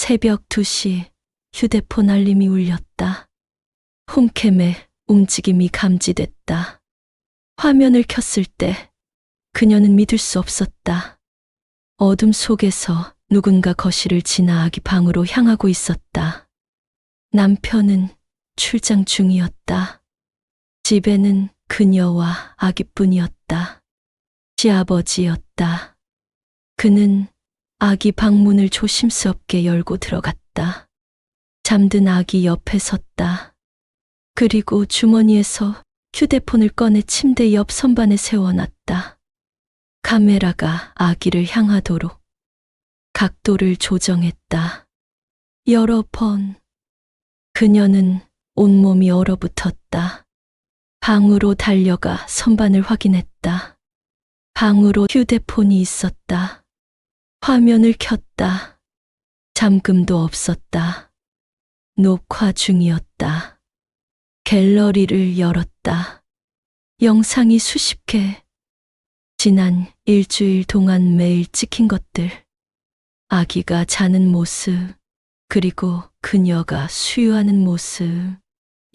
새벽 2시 휴대폰 알림이 울렸다. 홈캠의 움직임이 감지됐다. 화면을 켰을 때 그녀는 믿을 수 없었다. 어둠 속에서 누군가 거실을 지나 아기 방으로 향하고 있었다. 남편은 출장 중이었다. 집에는 그녀와 아기뿐이었다. 시아버지였다. 그는 아기 방문을 조심스럽게 열고 들어갔다. 잠든 아기 옆에 섰다. 그리고 주머니에서 휴대폰을 꺼내 침대 옆 선반에 세워놨다. 카메라가 아기를 향하도록 각도를 조정했다. 여러 번 그녀는 온몸이 얼어붙었다. 방으로 달려가 선반을 확인했다. 방으로 휴대폰이 있었다. 화면을 켰다. 잠금도 없었다. 녹화 중이었다. 갤러리를 열었다. 영상이 수십 개. 지난 일주일 동안 매일 찍힌 것들. 아기가 자는 모습, 그리고 그녀가 수유하는 모습.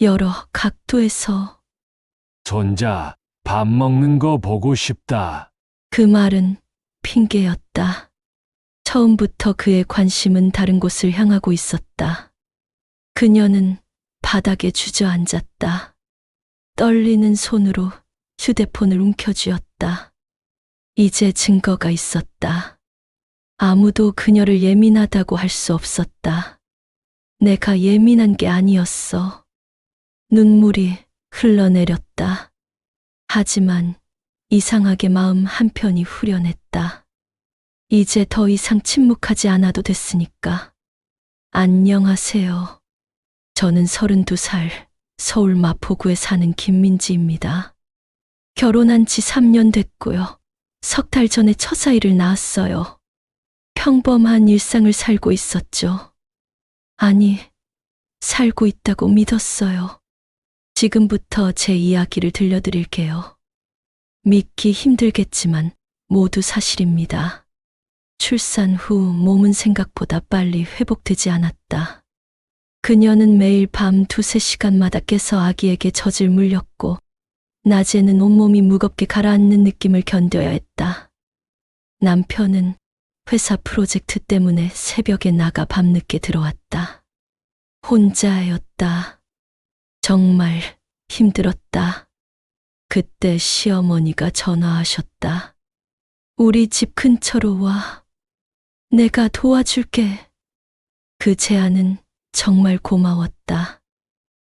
여러 각도에서. 손자, 밥 먹는 거 보고 싶다. 그 말은 핑계였다. 처음부터 그의 관심은 다른 곳을 향하고 있었다. 그녀는 바닥에 주저앉았다. 떨리는 손으로 휴대폰을 움켜쥐었다. 이제 증거가 있었다. 아무도 그녀를 예민하다고 할 수 없었다. 내가 예민한 게 아니었어. 눈물이 흘러내렸다. 하지만 이상하게 마음 한편이 후련했다. 이제 더 이상 침묵하지 않아도 됐으니까. 안녕하세요. 저는 32살 서울 마포구에 사는 김민지입니다. 결혼한 지 3년 됐고요. 3달 전에 첫아이를 낳았어요. 평범한 일상을 살고 있었죠. 아니, 살고 있다고 믿었어요. 지금부터 제 이야기를 들려드릴게요. 믿기 힘들겠지만 모두 사실입니다. 출산 후 몸은 생각보다 빨리 회복되지 않았다. 그녀는 매일 밤 2~3시간마다 깨서 아기에게 젖을 물렸고, 낮에는 온몸이 무겁게 가라앉는 느낌을 견뎌야 했다. 남편은 회사 프로젝트 때문에 새벽에 나가 밤늦게 들어왔다. 혼자였다. 정말 힘들었다. 그때 시어머니가 전화하셨다. 우리 집 근처로 와. 내가 도와줄게. 그 제안은 정말 고마웠다.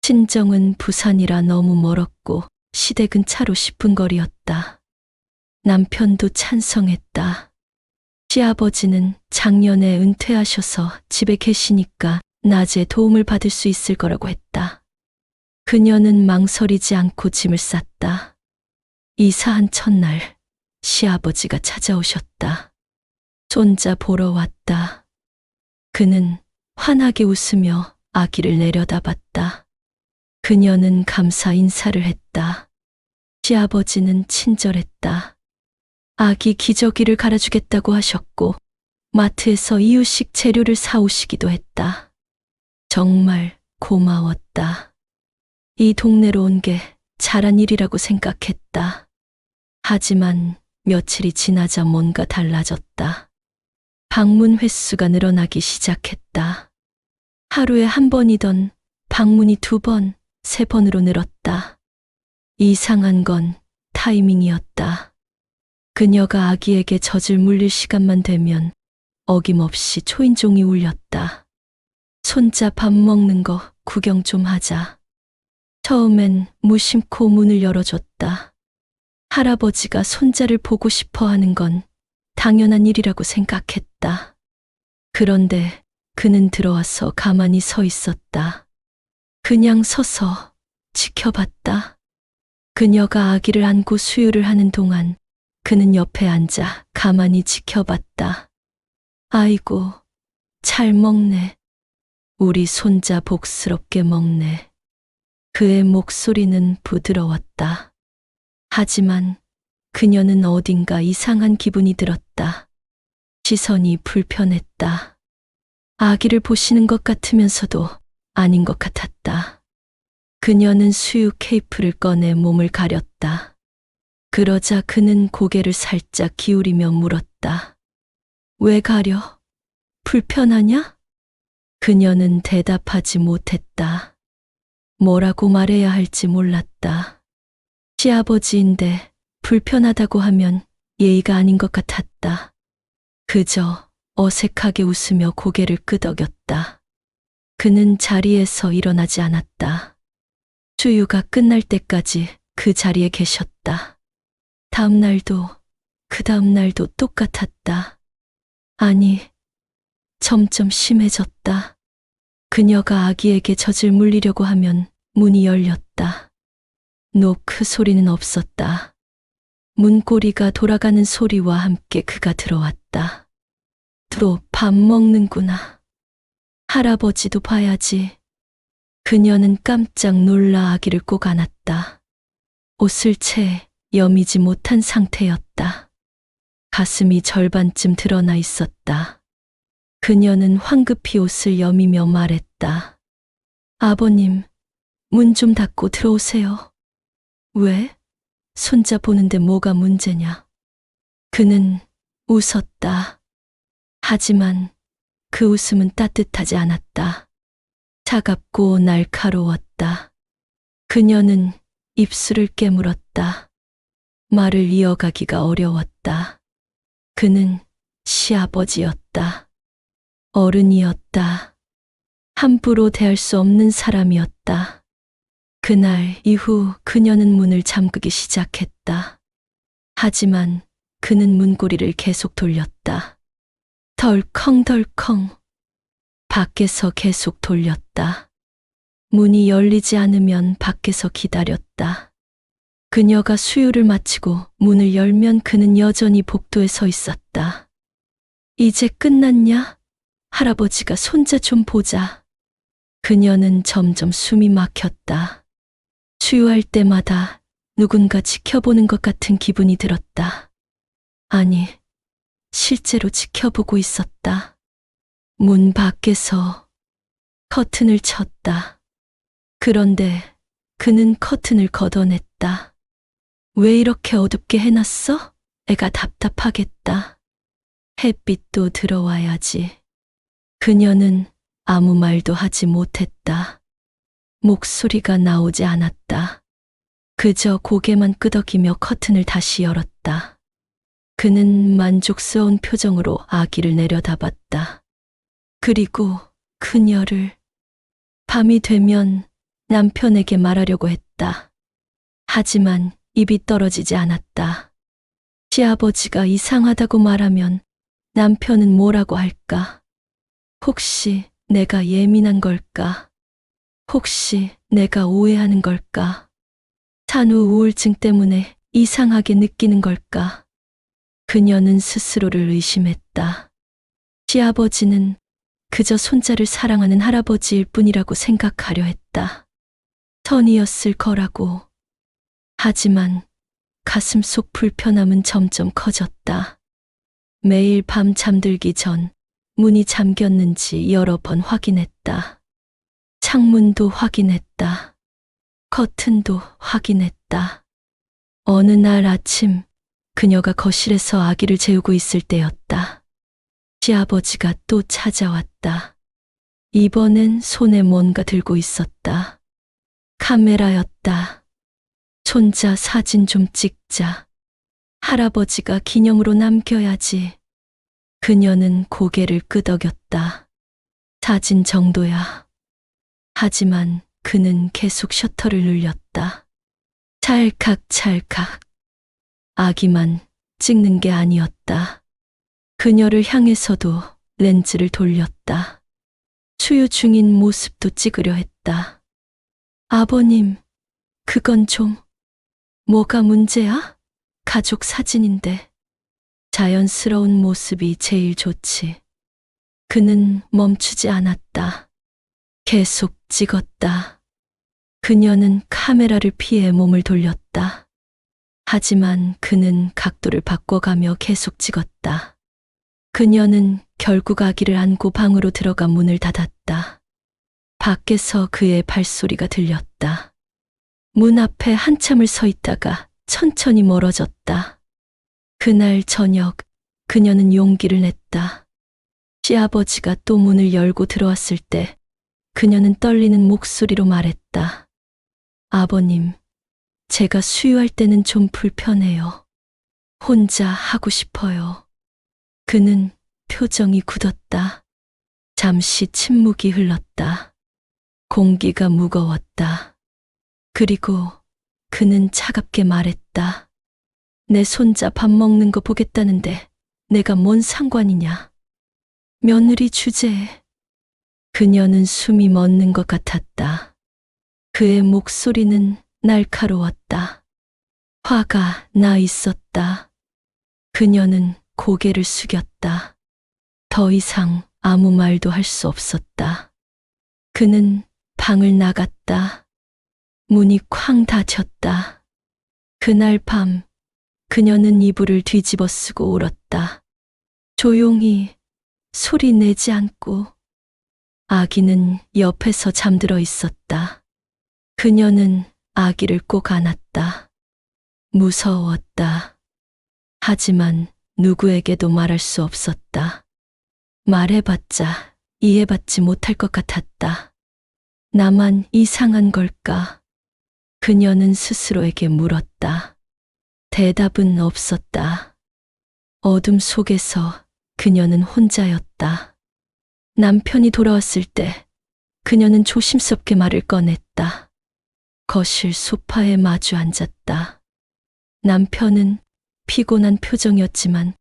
친정은 부산이라 너무 멀었고 시댁은 차로 10분 거리였다. 남편도 찬성했다. 시아버지는 작년에 은퇴하셔서 집에 계시니까 낮에 도움을 받을 수 있을 거라고 했다. 그녀는 망설이지 않고 짐을 쌌다. 이사한 첫날 시아버지가 찾아오셨다. 손자 보러 왔다. 그는 환하게 웃으며 아기를 내려다봤다. 그녀는 감사 인사를 했다. 시아버지는 친절했다. 아기 기저귀를 갈아주겠다고 하셨고 마트에서 이유식 재료를 사오시기도 했다. 정말 고마웠다. 이 동네로 온 게 잘한 일이라고 생각했다. 하지만 며칠이 지나자 뭔가 달라졌다. 방문 횟수가 늘어나기 시작했다. 하루에 1번이던 방문이 2번, 3번으로 늘었다. 이상한 건 타이밍이었다. 그녀가 아기에게 젖을 물릴 시간만 되면 어김없이 초인종이 울렸다. 손자 밥 먹는 거 구경 좀 하자. 처음엔 무심코 문을 열어줬다. 할아버지가 손자를 보고 싶어 하는 건 당연한 일이라고 생각했다. 그런데 그는 들어와서 가만히 서 있었다. 그냥 서서 지켜봤다. 그녀가 아기를 안고 수유를 하는 동안 그는 옆에 앉아 가만히 지켜봤다. 아이고, 잘 먹네. 우리 손자 복스럽게 먹네. 그의 목소리는 부드러웠다. 하지만 그녀는 어딘가 이상한 기분이 들었다. 시선이 불편했다. 아기를 보시는 것 같으면서도 아닌 것 같았다. 그녀는 수유 케이프를 꺼내 몸을 가렸다. 그러자 그는 고개를 살짝 기울이며 물었다. 왜 가려? 불편하냐? 그녀는 대답하지 못했다. 뭐라고 말해야 할지 몰랐다. 시아버지인데 불편하다고 하면 예의가 아닌 것 같았다. 그저 어색하게 웃으며 고개를 끄덕였다. 그는 자리에서 일어나지 않았다. 수유가 끝날 때까지 그 자리에 계셨다. 다음 날도 그 다음 날도 똑같았다. 아니, 점점 심해졌다. 그녀가 아기에게 젖을 물리려고 하면 문이 열렸다. 노크 소리는 없었다. 문고리가 돌아가는 소리와 함께 그가 들어왔다. 또 밥 먹는구나. 할아버지도 봐야지. 그녀는 깜짝 놀라 아기를 꼭 안았다. 옷을 채 여미지 못한 상태였다. 가슴이 절반쯤 드러나 있었다. 그녀는 황급히 옷을 여미며 말했다. 아버님, 문 좀 닫고 들어오세요. 왜? 손자 보는데 뭐가 문제냐? 그는 웃었다. 하지만 그 웃음은 따뜻하지 않았다. 차갑고 날카로웠다. 그녀는 입술을 깨물었다. 말을 이어가기가 어려웠다. 그는 시아버지였다. 어른이었다. 함부로 대할 수 없는 사람이었다. 그날 이후 그녀는 문을 잠그기 시작했다. 하지만 그는 문고리를 계속 돌렸다. 덜컹덜컹. 밖에서 계속 돌렸다. 문이 열리지 않으면 밖에서 기다렸다. 그녀가 수유를 마치고 문을 열면 그는 여전히 복도에 서 있었다. 이제 끝났냐? 할아버지가 손자 좀 보자. 그녀는 점점 숨이 막혔다. 수유할 때마다 누군가 지켜보는 것 같은 기분이 들었다. 아니, 실제로 지켜보고 있었다. 문 밖에서 커튼을 쳤다. 그런데 그는 커튼을 걷어냈다. 왜 이렇게 어둡게 해놨어? 애가 답답하겠다. 햇빛도 들어와야지. 그녀는 아무 말도 하지 못했다. 목소리가 나오지 않았다. 그저 고개만 끄덕이며 커튼을 다시 열었다. 그는 만족스러운 표정으로 아기를 내려다봤다. 그리고 그녀를 밤이 되면 남편에게 말하려고 했다. 하지만 입이 떨어지지 않았다. 시아버지가 이상하다고 말하면 남편은 뭐라고 할까? 혹시 내가 예민한 걸까? 혹시 내가 오해하는 걸까? 산후 우울증 때문에 이상하게 느끼는 걸까? 그녀는 스스로를 의심했다. 시아버지는 그저 손자를 사랑하는 할아버지일 뿐이라고 생각하려 했다. 선이었을 거라고. 하지만 가슴 속 불편함은 점점 커졌다. 매일 밤 잠들기 전 문이 잠겼는지 여러 번 확인했다. 창문도 확인했다. 커튼도 확인했다. 어느 날 아침 그녀가 거실에서 아기를 재우고 있을 때였다. 시아버지가 또 찾아왔다. 이번엔 손에 뭔가 들고 있었다. 카메라였다. 손자 사진 좀 찍자. 할아버지가 기념으로 남겨야지. 그녀는 고개를 끄덕였다. 사진 정도야. 하지만 그는 계속 셔터를 눌렸다. 찰칵찰칵. 아기만 찍는 게 아니었다. 그녀를 향해서도 렌즈를 돌렸다. 수유 중인 모습도 찍으려 했다. 아버님, 그건 좀... 뭐가 문제야? 가족 사진인데. 자연스러운 모습이 제일 좋지. 그는 멈추지 않았다. 계속 찍었다. 그녀는 카메라를 피해 몸을 돌렸다. 하지만 그는 각도를 바꿔가며 계속 찍었다. 그녀는 결국 아기를 안고 방으로 들어가 문을 닫았다. 밖에서 그의 발소리가 들렸다. 문 앞에 한참을 서 있다가 천천히 멀어졌다. 그날 저녁 그녀는 용기를 냈다. 시아버지가 또 문을 열고 들어왔을 때 그녀는 떨리는 목소리로 말했다. 아버님, 제가 수유할 때는 좀 불편해요. 혼자 하고 싶어요. 그는 표정이 굳었다. 잠시 침묵이 흘렀다. 공기가 무거웠다. 그리고 그는 차갑게 말했다. 내 손자 밥 먹는 거 보겠다는데 내가 뭔 상관이냐. 며느리 주제에. 그녀는 숨이 멎는 것 같았다. 그의 목소리는 날카로웠다. 화가 나 있었다. 그녀는 고개를 숙였다. 더 이상 아무 말도 할 수 없었다. 그는 방을 나갔다. 문이 쾅 닫혔다. 그날 밤 그녀는 이불을 뒤집어 쓰고 울었다. 조용히 소리 내지 않고. 아기는 옆에서 잠들어 있었다. 그녀는 아기를 꼭 안았다. 무서웠다. 하지만 누구에게도 말할 수 없었다. 말해봤자 이해받지 못할 것 같았다. 나만 이상한 걸까? 그녀는 스스로에게 물었다. 대답은 없었다. 어둠 속에서 그녀는 혼자였다. 남편이 돌아왔을 때 그녀는 조심스럽게 말을 꺼냈다. 거실 소파에 마주 앉았다. 남편은 피곤한 표정이었지만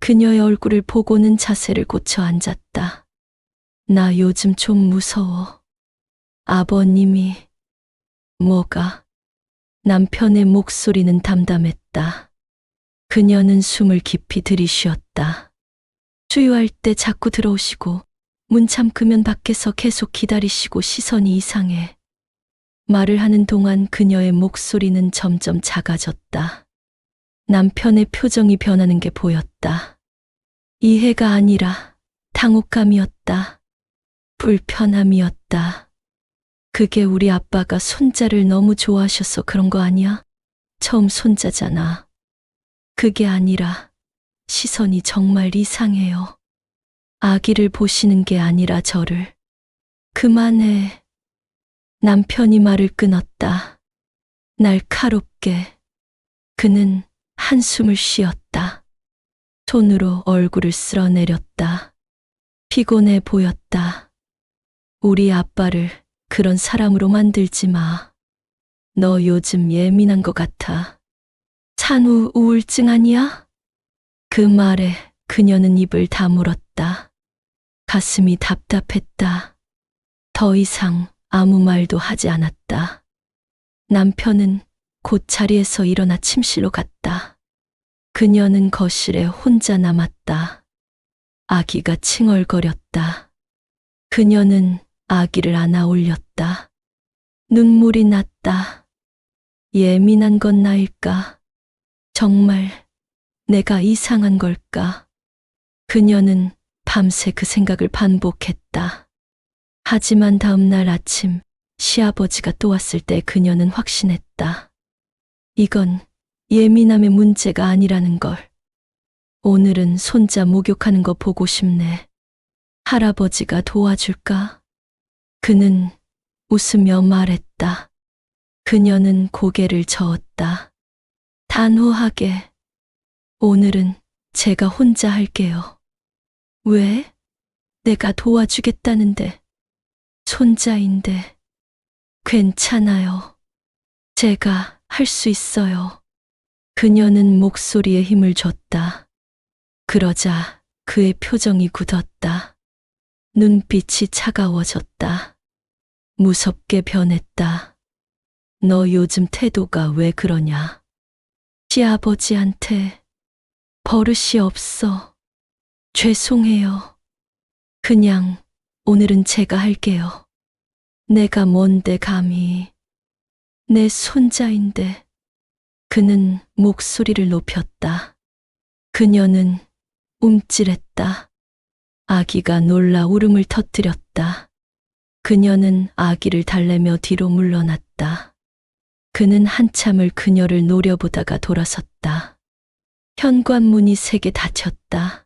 그녀의 얼굴을 보고는 자세를 고쳐 앉았다. 나 요즘 좀 무서워. 아버님이. 뭐가? 남편의 목소리는 담담했다. 그녀는 숨을 깊이 들이쉬었다. 수유할 때 자꾸 들어오시고 문 잠그면 밖에서 계속 기다리시고 시선이 이상해. 말을 하는 동안 그녀의 목소리는 점점 작아졌다. 남편의 표정이 변하는 게 보였다. 이해가 아니라 당혹감이었다. 불편함이었다. 그게 우리 아빠가 손자를 너무 좋아하셔서 그런 거 아니야? 처음 손자잖아. 그게 아니라 시선이 정말 이상해요. 아기를 보시는 게 아니라 저를. 그만해. 남편이 말을 끊었다. 날카롭게. 그는 한숨을 쉬었다. 손으로 얼굴을 쓸어내렸다. 피곤해 보였다. 우리 아빠를 그런 사람으로 만들지 마. 너 요즘 예민한 것 같아. 산후 우울증 아니야? 그 말에 그녀는 입을 다물었다. 가슴이 답답했다. 더 이상 아무 말도 하지 않았다. 남편은 곧 자리에서 일어나 침실로 갔다. 그녀는 거실에 혼자 남았다. 아기가 칭얼거렸다. 그녀는 아기를 안아 올렸다. 눈물이 났다. 예민한 건 나일까? 정말 내가 이상한 걸까? 그녀는 밤새 그 생각을 반복했다. 하지만 다음 날 아침 시아버지가 또 왔을 때 그녀는 확신했다. 이건 예민함의 문제가 아니라는 걸. 오늘은 손자 목욕하는 거 보고 싶네. 할아버지가 도와줄까? 그는 웃으며 말했다. 그녀는 고개를 저었다. 단호하게. 오늘은 제가 혼자 할게요. 왜? 내가 도와주겠다는데. 손자인데. 괜찮아요. 제가 할 수 있어요. 그녀는 목소리에 힘을 줬다. 그러자 그의 표정이 굳었다. 눈빛이 차가워졌다. 무섭게 변했다. 너 요즘 태도가 왜 그러냐? 시아버지한테 버릇이 없어. 죄송해요. 그냥 오늘은 제가 할게요. 내가 뭔데 감히. 내 손자인데. 그는 목소리를 높였다. 그녀는 움찔했다. 아기가 놀라 울음을 터뜨렸다. 그녀는 아기를 달래며 뒤로 물러났다. 그는 한참을 그녀를 노려보다가 돌아섰다. 현관문이 3개 닫혔다.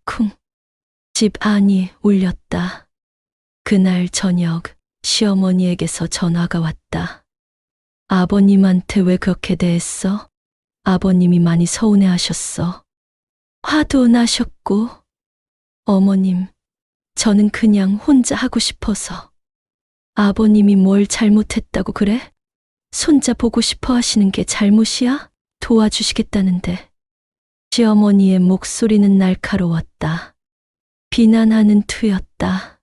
쿵. 집 안이 울렸다. 그날 저녁 시어머니에게서 전화가 왔다. 아버님한테 왜 그렇게 대했어? 아버님이 많이 서운해하셨어. 화도 나셨고. 어머님, 저는 그냥 혼자 하고 싶어서. 아버님이 뭘 잘못했다고 그래? 손자 보고 싶어 하시는 게 잘못이야? 도와주시겠다는데. 시어머니의 목소리는 날카로웠다. 비난하는 투였다.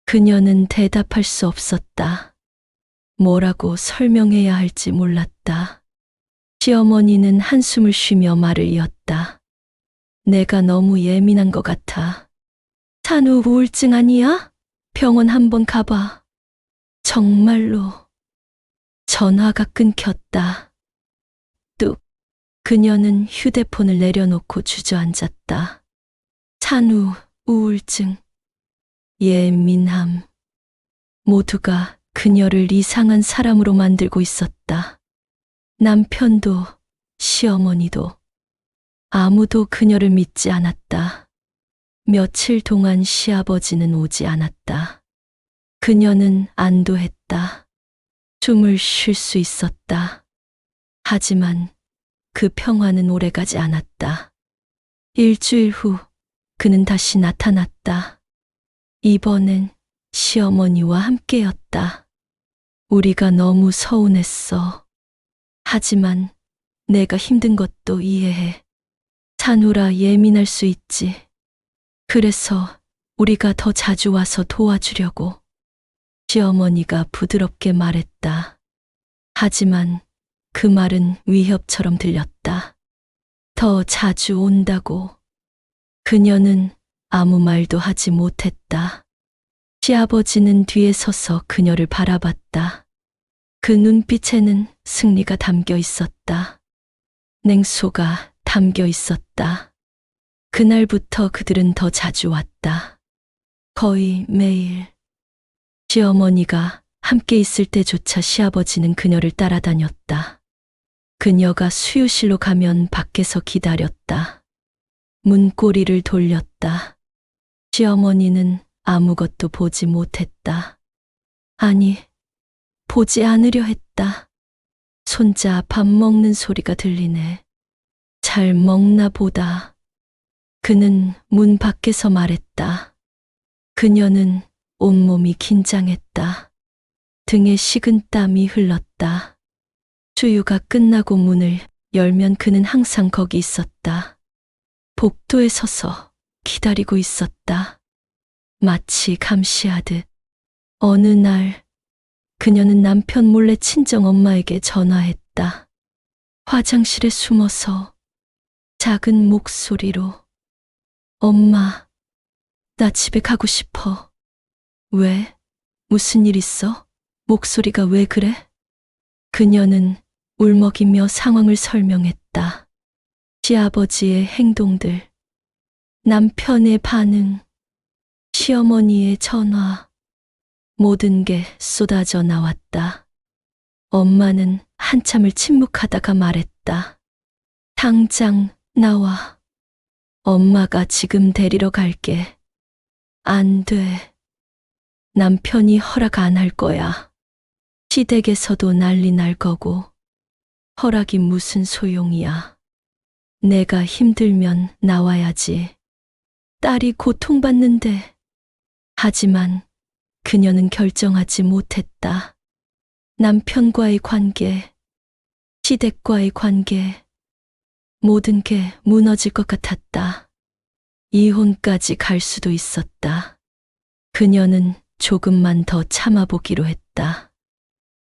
그녀는 대답할 수 없었다. 뭐라고 설명해야 할지 몰랐다. 시어머니는 한숨을 쉬며 말을 이었다. 내가 너무 예민한 것 같아. 산후 우울증 아니야? 병원 한번 가봐. 정말로. 전화가 끊겼다. 뚝. 그녀는 휴대폰을 내려놓고 주저앉았다. 산후 우울증, 예민함. 모두가 그녀를 이상한 사람으로 만들고 있었다. 남편도, 시어머니도, 아무도 그녀를 믿지 않았다. 며칠 동안 시아버지는 오지 않았다. 그녀는 안도했다. 숨을 쉴 수 있었다. 하지만 그 평화는 오래가지 않았다. 일주일 후 그는 다시 나타났다. 이번엔 시어머니와 함께였다. 우리가 너무 서운했어. 하지만 내가 힘든 것도 이해해. 산후라 예민할 수 있지. 그래서 우리가 더 자주 와서 도와주려고. 시어머니가 부드럽게 말했다. 하지만 그 말은 위협처럼 들렸다. 더 자주 온다고. 그녀는 아무 말도 하지 못했다. 시아버지는 뒤에 서서 그녀를 바라봤다. 그 눈빛에는 승리가 담겨 있었다. 냉소가 담겨 있었다. 그날부터 그들은 더 자주 왔다. 거의 매일. 시어머니가 함께 있을 때조차 시아버지는 그녀를 따라다녔다. 그녀가 수유실로 가면 밖에서 기다렸다. 문고리를 돌렸다. 시어머니는 아무것도 보지 못했다. 아니, 보지 않으려 했다. 손자 밥 먹는 소리가 들리네. 잘 먹나 보다. 그는 문 밖에서 말했다. 그녀는 온몸이 긴장했다. 등에 식은 땀이 흘렀다. 수유가 끝나고 문을 열면 그는 항상 거기 있었다. 복도에 서서 기다리고 있었다. 마치 감시하듯. 어느 날 그녀는 남편 몰래 친정 엄마에게 전화했다. 화장실에 숨어서 작은 목소리로 엄마, 나 집에 가고 싶어. 왜? 무슨 일 있어? 목소리가 왜 그래? 그녀는 울먹이며 상황을 설명했다. 시아버지의 행동들, 남편의 반응, 시어머니의 전화, 모든 게 쏟아져 나왔다. 엄마는 한참을 침묵하다가 말했다. 당장 나와. 엄마가 지금 데리러 갈게. 안 돼. 남편이 허락 안 할 거야. 시댁에서도 난리 날 거고. 허락이 무슨 소용이야. 내가 힘들면 나와야지. 딸이 고통받는데. 하지만 그녀는 결정하지 못했다. 남편과의 관계, 시댁과의 관계, 모든 게 무너질 것 같았다. 이혼까지 갈 수도 있었다. 그녀는 조금만 더 참아보기로 했다.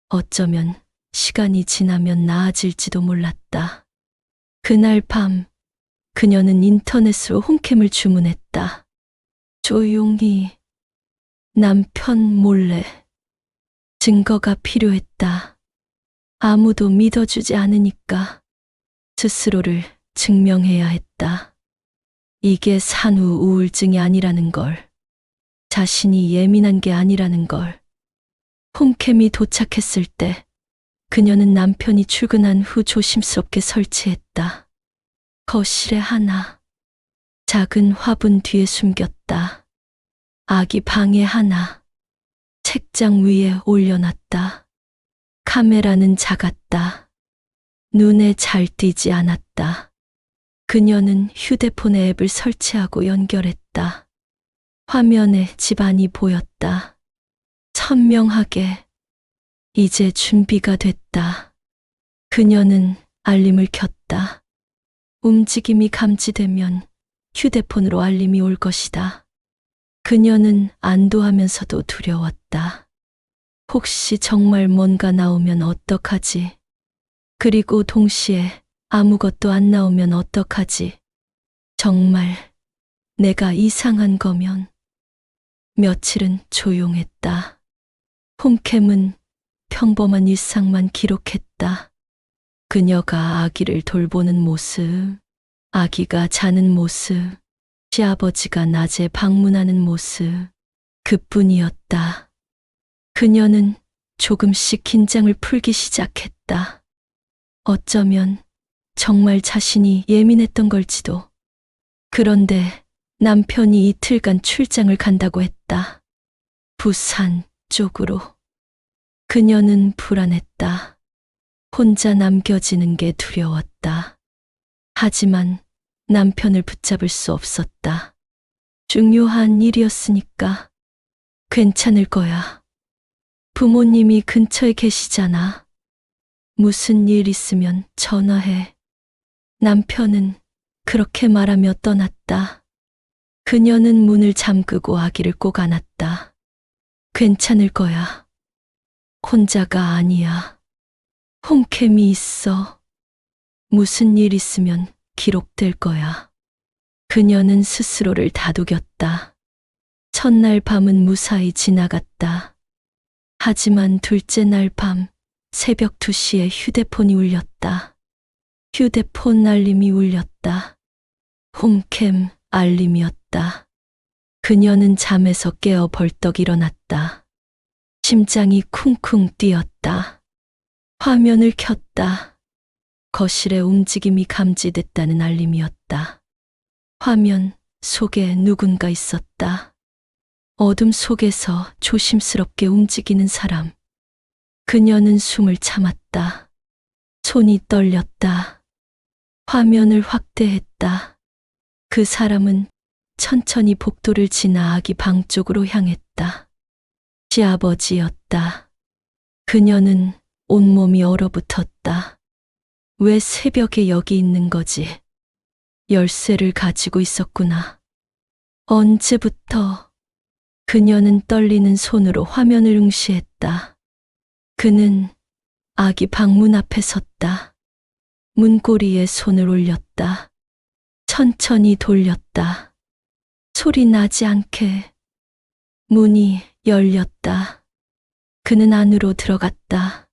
어쩌면 시간이 지나면 나아질지도 몰랐다. 그날 밤 그녀는 인터넷으로 홈캠을 주문했다. 조용히, 남편 몰래. 증거가 필요했다. 아무도 믿어주지 않으니까 스스로를 증명해야 했다. 이게 산후 우울증이 아니라는 걸, 자신이 예민한 게 아니라는 걸. 홈캠이 도착했을 때 그녀는 남편이 출근한 후 조심스럽게 설치했다. 거실에 하나, 작은 화분 뒤에 숨겼다. 아기 방에 하나, 책장 위에 올려놨다. 카메라는 작았다. 눈에 잘 띄지 않았다. 그녀는 휴대폰에 앱을 설치하고 연결했다. 화면에 집안이 보였다. 선명하게. 이제 준비가 됐다. 그녀는 알림을 켰다. 움직임이 감지되면 휴대폰으로 알림이 올 것이다. 그녀는 안도하면서도 두려웠다. 혹시 정말 뭔가 나오면 어떡하지? 그리고 동시에 아무것도 안 나오면 어떡하지? 정말 내가 이상한 거면. 며칠은 조용했다. 홈캠은 평범한 일상만 기록했다. 그녀가 아기를 돌보는 모습, 아기가 자는 모습, 시아버지가 낮에 방문하는 모습, 그뿐이었다. 그녀는 조금씩 긴장을 풀기 시작했다. 어쩌면 정말 자신이 예민했던 걸지도. 그런데 남편이 이틀간 출장을 간다고 했다. 부산 쪽으로. 그녀는 불안했다. 혼자 남겨지는 게 두려웠다. 하지만 남편을 붙잡을 수 없었다. 중요한 일이었으니까 괜찮을 거야. 부모님이 근처에 계시잖아. 무슨 일 있으면 전화해. 남편은 그렇게 말하며 떠났다. 그녀는 문을 잠그고 아기를 꼭 안았다. 괜찮을 거야. 혼자가 아니야. 홈캠이 있어. 무슨 일 있으면 기록될 거야. 그녀는 스스로를 다독였다. 첫날 밤은 무사히 지나갔다. 하지만 둘째 날 밤 새벽 2시에 휴대폰이 울렸다. 휴대폰 알림이 울렸다. 홈캠 알림이었다. 그녀는 잠에서 깨어 벌떡 일어났다. 심장이 쿵쿵 뛰었다. 화면을 켰다. 거실에 움직임이 감지됐다는 알림이었다. 화면 속에 누군가 있었다. 어둠 속에서 조심스럽게 움직이는 사람. 그녀는 숨을 참았다. 손이 떨렸다. 화면을 확대했다. 그 사람은 천천히 복도를 지나 아기 방 쪽으로 향했다. 시아버지였다. 그녀는 온몸이 얼어붙었다. 왜 새벽에 여기 있는 거지? 열쇠를 가지고 있었구나. 언제부터? 그녀는 떨리는 손으로 화면을 응시했다. 그는 아기 방문 앞에 섰다. 문고리에 손을 올렸다. 천천히 돌렸다. 소리 나지 않게. 문이 열렸다. 그는 안으로 들어갔다.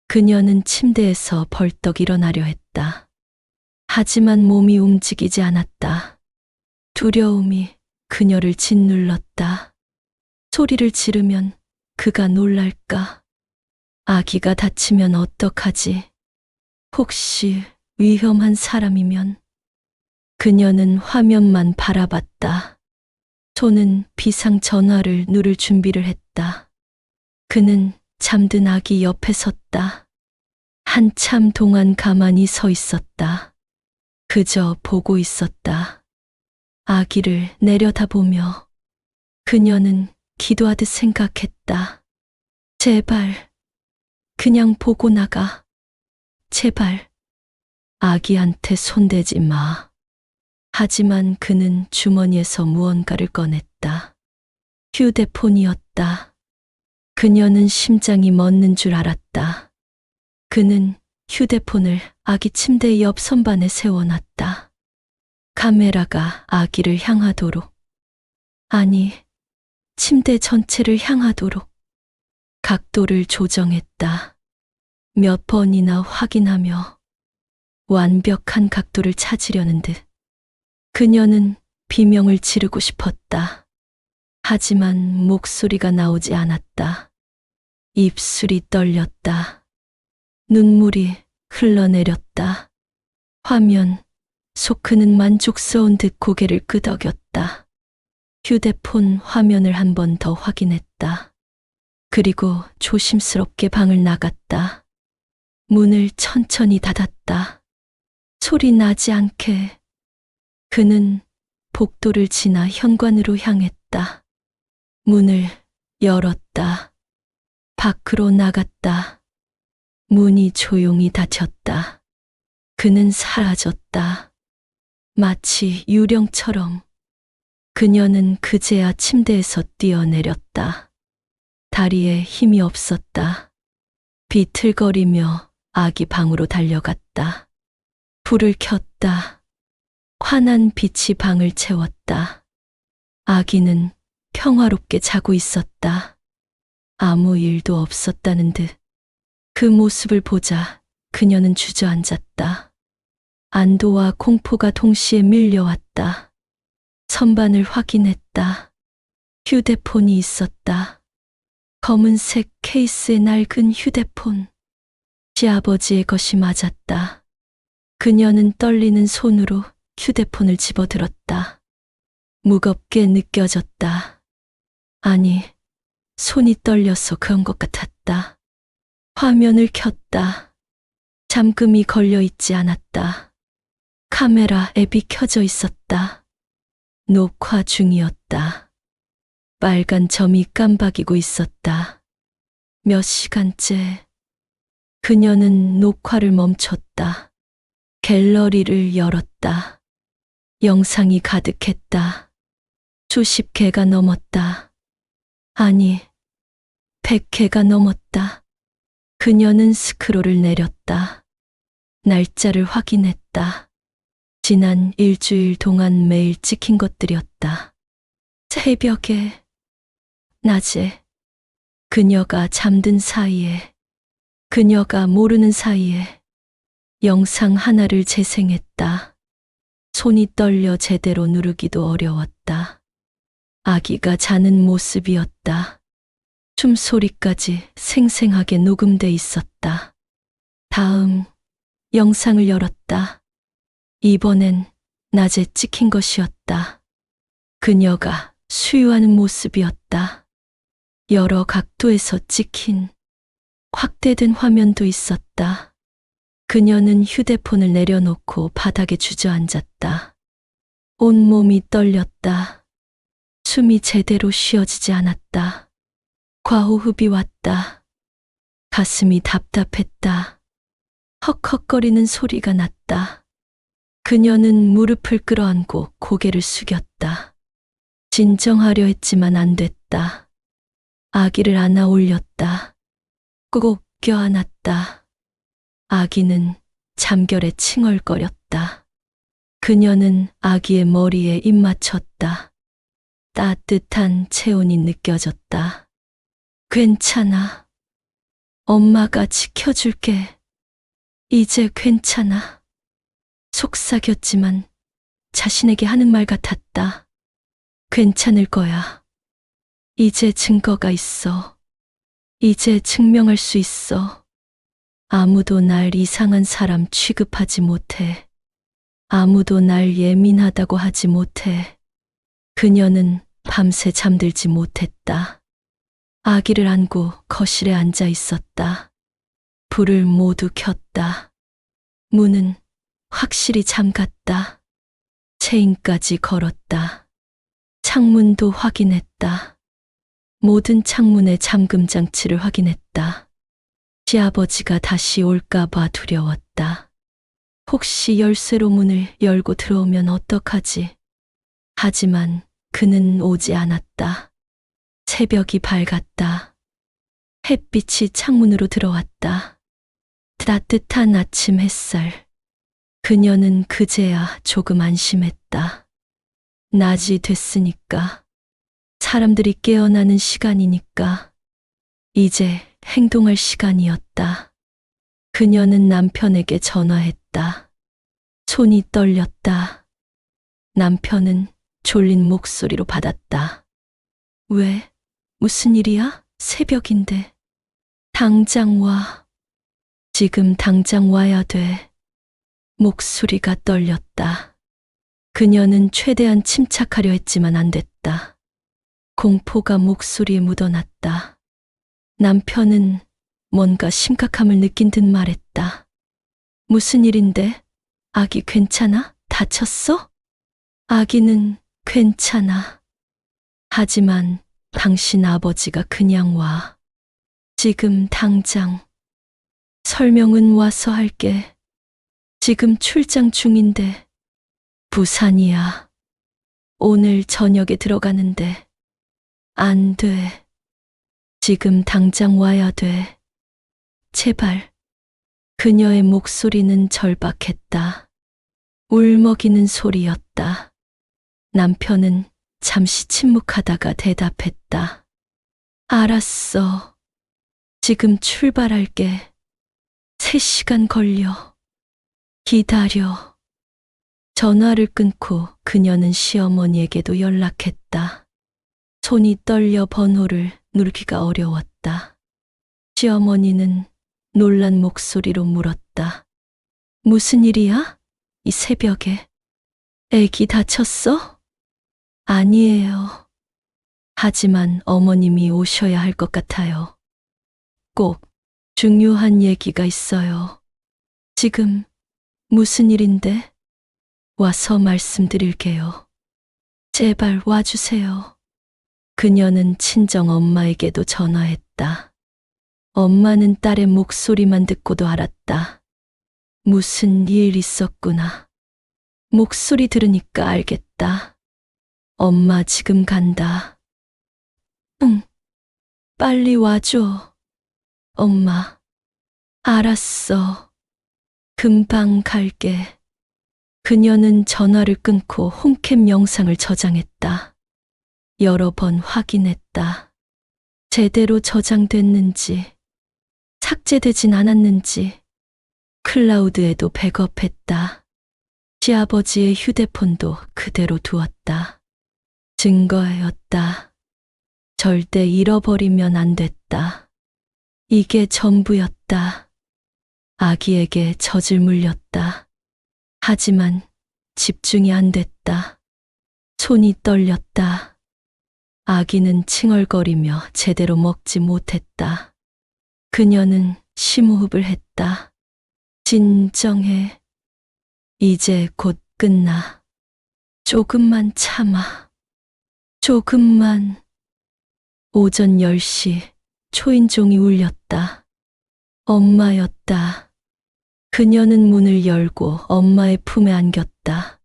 그녀는 침대에서 벌떡 일어나려 했다. 하지만 몸이 움직이지 않았다. 두려움이 그녀를 짓눌렀다. 소리를 지르면 그가 놀랄까? 아기가 다치면 어떡하지? 혹시 위험한 사람이면? 그녀는 화면만 바라봤다. 손은 비상 전화를 누를 준비를 했다. 그는 잠든 아기 옆에 섰다. 한참 동안 가만히 서 있었다. 그저 보고 있었다. 아기를 내려다보며 그녀는 기도하듯 생각했다. 제발, 그냥 보고 나가. 제발, 아기한테 손대지 마. 하지만 그는 주머니에서 무언가를 꺼냈다. 휴대폰이었다. 그녀는 심장이 멎는 줄 알았다. 그는 휴대폰을 아기 침대 옆 선반에 세워놨다. 카메라가 아기를 향하도록, 아니, 침대 전체를 향하도록 각도를 조정했다. 몇 번이나 확인하며 완벽한 각도를 찾으려는 듯. 그녀는 비명을 지르고 싶었다. 하지만 목소리가 나오지 않았다. 입술이 떨렸다. 눈물이 흘러내렸다. 화면 속 그는 만족스러운 듯 고개를 끄덕였다. 휴대폰 화면을 한 번 더 확인했다. 그리고 조심스럽게 방을 나갔다. 문을 천천히 닫았다. 소리 나지 않게. 그는 복도를 지나 현관으로 향했다. 문을 열었다. 밖으로 나갔다. 문이 조용히 닫혔다. 그는 사라졌다. 마치 유령처럼. 그녀는 그제야 침대에서 뛰어내렸다. 다리에 힘이 없었다. 비틀거리며 아기 방으로 달려갔다. 불을 켰다. 환한 빛이 방을 채웠다. 아기는 평화롭게 자고 있었다. 아무 일도 없었다는 듯. 그 모습을 보자 그녀는 주저앉았다. 안도와 공포가 동시에 밀려왔다. 선반을 확인했다. 휴대폰이 있었다. 검은색 케이스의 낡은 휴대폰. 시아버지의 것이 맞았다. 그녀는 떨리는 손으로 휴대폰을 집어들었다. 무겁게 느껴졌다. 아니, 손이 떨려서 그런 것 같았다. 화면을 켰다. 잠금이 걸려 있지 않았다. 카메라 앱이 켜져 있었다. 녹화 중이었다. 빨간 점이 깜박이고 있었다. 몇 시간째. 그녀는 녹화를 멈췄다. 갤러리를 열었다. 영상이 가득했다. 수십 개가 넘었다. 아니, 100개가 넘었다. 그녀는 스크롤을 내렸다. 날짜를 확인했다. 지난 일주일 동안 매일 찍힌 것들이었다. 새벽에, 낮에, 그녀가 잠든 사이에, 그녀가 모르는 사이에 영상 하나를 재생했다. 손이 떨려 제대로 누르기도 어려웠다. 아기가 자는 모습이었다. 숨소리까지 생생하게 녹음돼 있었다. 다음 영상을 열었다. 이번엔 낮에 찍힌 것이었다. 그녀가 수유하는 모습이었다. 여러 각도에서 찍힌 확대된 화면도 있었다. 그녀는 휴대폰을 내려놓고 바닥에 주저앉았다. 온몸이 떨렸다. 숨이 제대로 쉬어지지 않았다. 과호흡이 왔다. 가슴이 답답했다. 헉헉거리는 소리가 났다. 그녀는 무릎을 끌어안고 고개를 숙였다. 진정하려 했지만 안 됐다. 아기를 안아 올렸다. 꼭 껴안았다. 아기는 잠결에 칭얼거렸다. 그녀는 아기의 머리에 입 맞췄다. 따뜻한 체온이 느껴졌다. 괜찮아. 엄마가 지켜줄게. 이제 괜찮아. 속삭였지만 자신에게 하는 말 같았다. 괜찮을 거야. 이제 증거가 있어. 이제 증명할 수 있어. 아무도 날 이상한 사람 취급하지 못해. 아무도 날 예민하다고 하지 못해. 그녀는 밤새 잠들지 못했다. 아기를 안고 거실에 앉아 있었다. 불을 모두 켰다. 문은 확실히 잠갔다. 체인까지 걸었다. 창문도 확인했다. 모든 창문의 잠금 장치를 확인했다. 시아버지가 다시 올까봐 두려웠다. 혹시 열쇠로 문을 열고 들어오면 어떡하지? 하지만 그는 오지 않았다. 새벽이 밝았다. 햇빛이 창문으로 들어왔다. 따뜻한 아침 햇살. 그녀는 그제야 조금 안심했다. 낮이 됐으니까. 사람들이 깨어나는 시간이니까. 이제 행동할 시간이었다. 그녀는 남편에게 전화했다. 손이 떨렸다. 남편은 졸린 목소리로 받았다. 왜? 무슨 일이야? 새벽인데. 당장 와. 지금 당장 와야 돼. 목소리가 떨렸다. 그녀는 최대한 침착하려 했지만 안 됐다. 공포가 목소리에 묻어났다. 남편은 뭔가 심각함을 느낀 듯 말했다. 무슨 일인데? 아기 괜찮아? 다쳤어? 아기는 괜찮아. 하지만 당신 아버지가 그냥 와. 지금 당장. 설명은 와서 할게. 지금 출장 중인데. 부산이야. 오늘 저녁에 들어가는데. 안 돼. 지금 당장 와야 돼. 제발. 그녀의 목소리는 절박했다. 울먹이는 소리였다. 남편은 잠시 침묵하다가 대답했다. 알았어. 지금 출발할게. 3시간 걸려. 기다려. 전화를 끊고 그녀는 시어머니에게도 연락했다. 손이 떨려 번호를 누르기가 어려웠다. 시어머니는 놀란 목소리로 물었다. 무슨 일이야? 이 새벽에. 애기 다쳤어? 아니에요. 하지만 어머님이 오셔야 할 것 같아요. 꼭 중요한 얘기가 있어요. 지금 무슨 일인데? 와서 말씀드릴게요. 제발 와주세요. 그녀는 친정 엄마에게도 전화했다. 엄마는 딸의 목소리만 듣고도 알았다. 무슨 일 있었구나. 목소리 들으니까 알겠다. 엄마 지금 간다. 응. 빨리 와줘. 엄마. 알았어. 금방 갈게. 그녀는 전화를 끊고 홈캠 영상을 저장했다. 여러 번 확인했다. 제대로 저장됐는지, 삭제되진 않았는지, 클라우드에도 백업했다. 시아버지의 휴대폰도 그대로 두었다. 증거였다. 절대 잃어버리면 안 됐다. 이게 전부였다. 아기에게 젖을 물렸다. 하지만 집중이 안 됐다. 손이 떨렸다. 아기는 칭얼거리며 제대로 먹지 못했다. 그녀는 심호흡을 했다. 진정해. 이제 곧 끝나. 조금만 참아. 조금만. 오전 10시 초인종이 울렸다. 엄마였다. 그녀는 문을 열고 엄마의 품에 안겼다.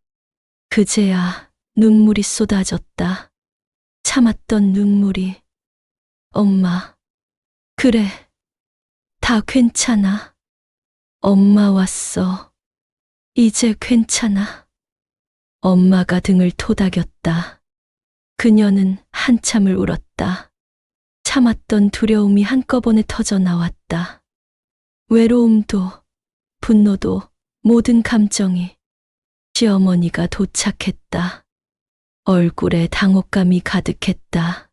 그제야 눈물이 쏟아졌다. 참았던 눈물이. 엄마. 그래. 다 괜찮아. 엄마 왔어. 이제 괜찮아. 엄마가 등을 토닥였다. 그녀는 한참을 울었다. 참았던 두려움이 한꺼번에 터져 나왔다. 외로움도, 분노도, 모든 감정이. 시어머니가 도착했다. 얼굴에 당혹감이 가득했다.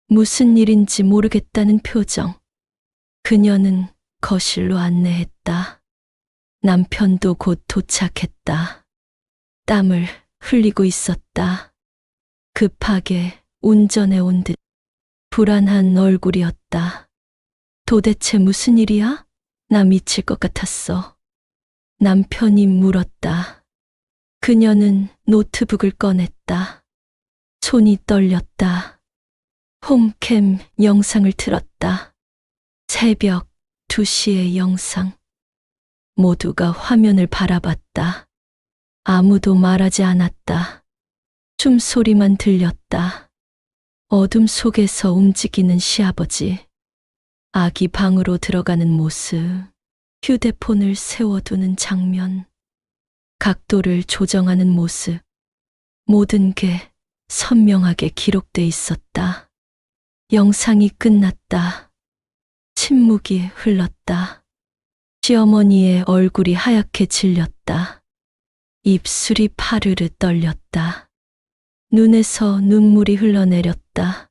무슨 일인지 모르겠다는 표정. 그녀는 거실로 안내했다. 남편도 곧 도착했다. 땀을 흘리고 있었다. 급하게 운전해 온 듯 불안한 얼굴이었다. 도대체 무슨 일이야? 나 미칠 것 같았어. 남편이 물었다. 그녀는 노트북을 꺼냈다. 손이 떨렸다. 홈캠 영상을 틀었다. 새벽 2시의 영상. 모두가 화면을 바라봤다. 아무도 말하지 않았다. 숨소리만 들렸다. 어둠 속에서 움직이는 시아버지. 아기 방으로 들어가는 모습. 휴대폰을 세워두는 장면. 각도를 조정하는 모습. 모든 게 선명하게 기록돼 있었다. 영상이 끝났다. 침묵이 흘렀다. 시어머니의 얼굴이 하얗게 질렸다. 입술이 파르르 떨렸다. 눈에서 눈물이 흘러내렸다.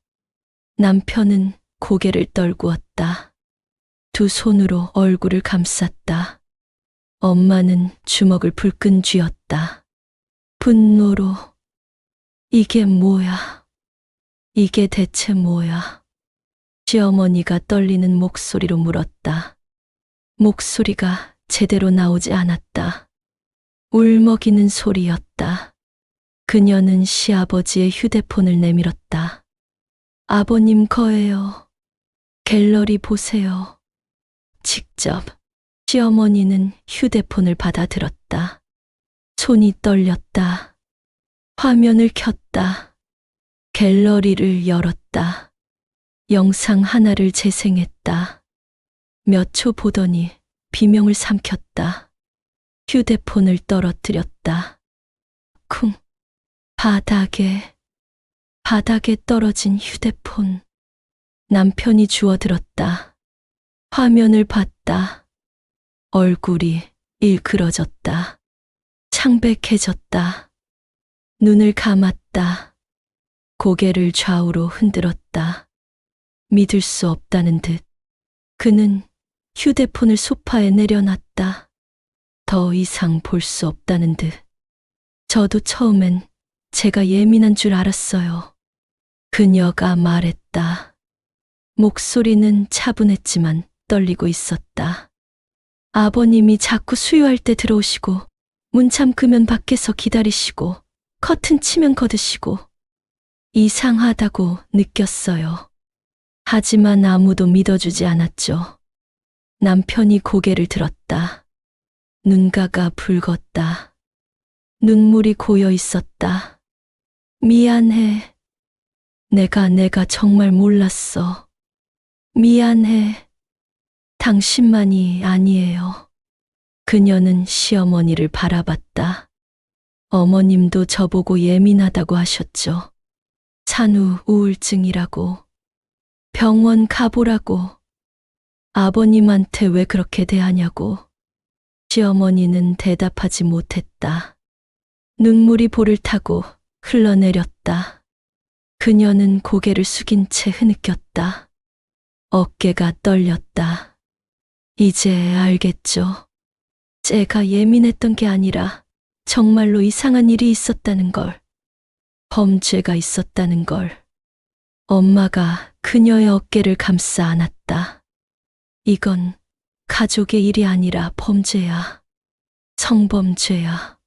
남편은 고개를 떨구었다. 두 손으로 얼굴을 감쌌다. 엄마는 주먹을 불끈 쥐었다. 분노로 이게 뭐야? 이게 대체 뭐야? 시어머니가 떨리는 목소리로 물었다. 목소리가 제대로 나오지 않았다. 울먹이는 소리였다. 그녀는 시아버지의 휴대폰을 내밀었다. 아버님 거예요. 갤러리 보세요. 직접 시어머니는 휴대폰을 받아들었다. 손이 떨렸다. 화면을 켰다. 갤러리를 열었다. 영상 하나를 재생했다. 몇 초 보더니 비명을 삼켰다. 휴대폰을 떨어뜨렸다. 쿵. 바닥에 떨어진 휴대폰. 남편이 주워들었다. 화면을 봤다. 얼굴이 일그러졌다. 창백해졌다. 눈을 감았다. 고개를 좌우로 흔들었다. 믿을 수 없다는 듯. 그는 휴대폰을 소파에 내려놨다. 더 이상 볼 수 없다는 듯. 저도 처음엔 제가 예민한 줄 알았어요. 그녀가 말했다. 목소리는 차분했지만 떨리고 있었다. 아버님이 자꾸 수유할 때 들어오시고 문 잠그면 밖에서 기다리시고 커튼 치면 거드시고 이상하다고 느꼈어요. 하지만 아무도 믿어주지 않았죠. 남편이 고개를 들었다. 눈가가 붉었다. 눈물이 고여 있었다. 미안해. 내가 정말 몰랐어. 미안해. 당신만이 아니에요. 그녀는 시어머니를 바라봤다. 어머님도 저보고 예민하다고 하셨죠. 산후 우울증이라고. 병원 가보라고. 아버님한테 왜 그렇게 대하냐고. 시어머니는 대답하지 못했다. 눈물이 볼을 타고 흘러내렸다. 그녀는 고개를 숙인 채 흐느꼈다. 어깨가 떨렸다. 이제 알겠죠. 제가 예민했던 게 아니라 정말로 이상한 일이 있었다는 걸. 범죄가 있었다는 걸. 엄마가 그녀의 어깨를 감싸 안았다. 이건 가족의 일이 아니라 범죄야. 성범죄야.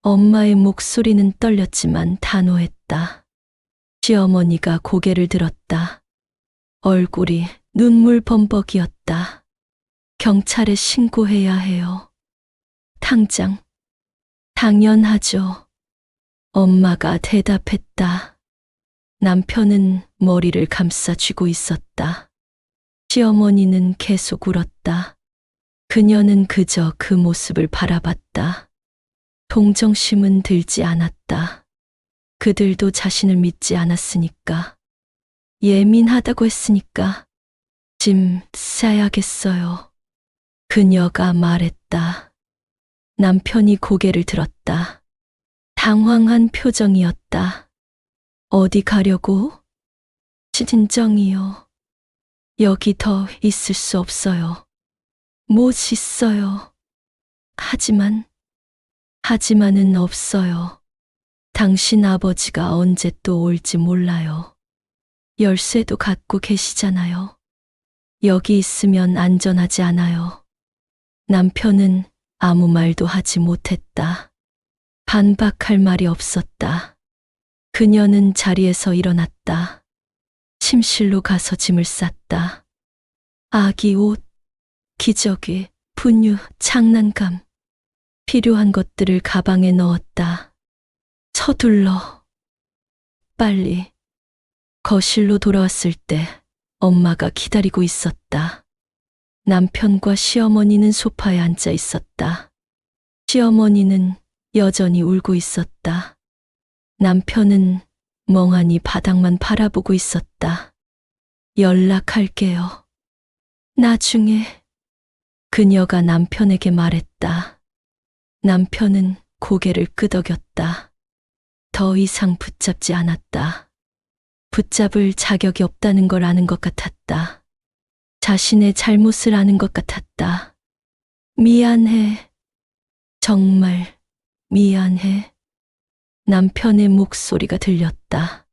엄마의 목소리는 떨렸지만 단호했다. 시어머니가 고개를 들었다. 얼굴이 눈물 범벅이었다. 경찰에 신고해야 해요. 당장. 당연하죠. 엄마가 대답했다. 남편은 머리를 감싸 쥐고 있었다. 시어머니는 계속 울었다. 그녀는 그저 그 모습을 바라봤다. 동정심은 들지 않았다. 그들도 자신을 믿지 않았으니까. 예민하다고 했으니까. 짐 싸야겠어요. 그녀가 말했다. 남편이 고개를 들었다. 당황한 표정이었다. 어디 가려고? 진정이요. 여기 더 있을 수 없어요. 못 있어요. 하지만은 없어요. 당신 아버지가 언제 또 올지 몰라요. 열쇠도 갖고 계시잖아요. 여기 있으면 안전하지 않아요. 남편은 아무 말도 하지 못했다. 반박할 말이 없었다. 그녀는 자리에서 일어났다. 침실로 가서 짐을 쌌다. 아기 옷, 기저귀, 분유, 장난감. 필요한 것들을 가방에 넣었다. 서둘러. 빨리. 거실로 돌아왔을 때 엄마가 기다리고 있었다. 남편과 시어머니는 소파에 앉아 있었다. 시어머니는 여전히 울고 있었다. 남편은 멍하니 바닥만 바라보고 있었다. 연락할게요. 나중에. 그녀가 남편에게 말했다. 남편은 고개를 끄덕였다. 더 이상 붙잡지 않았다. 붙잡을 자격이 없다는 걸 아는 것 같았다. 자신의 잘못을 아는 것 같았다. 미안해. 정말 미안해. 남편의 목소리가 들렸다.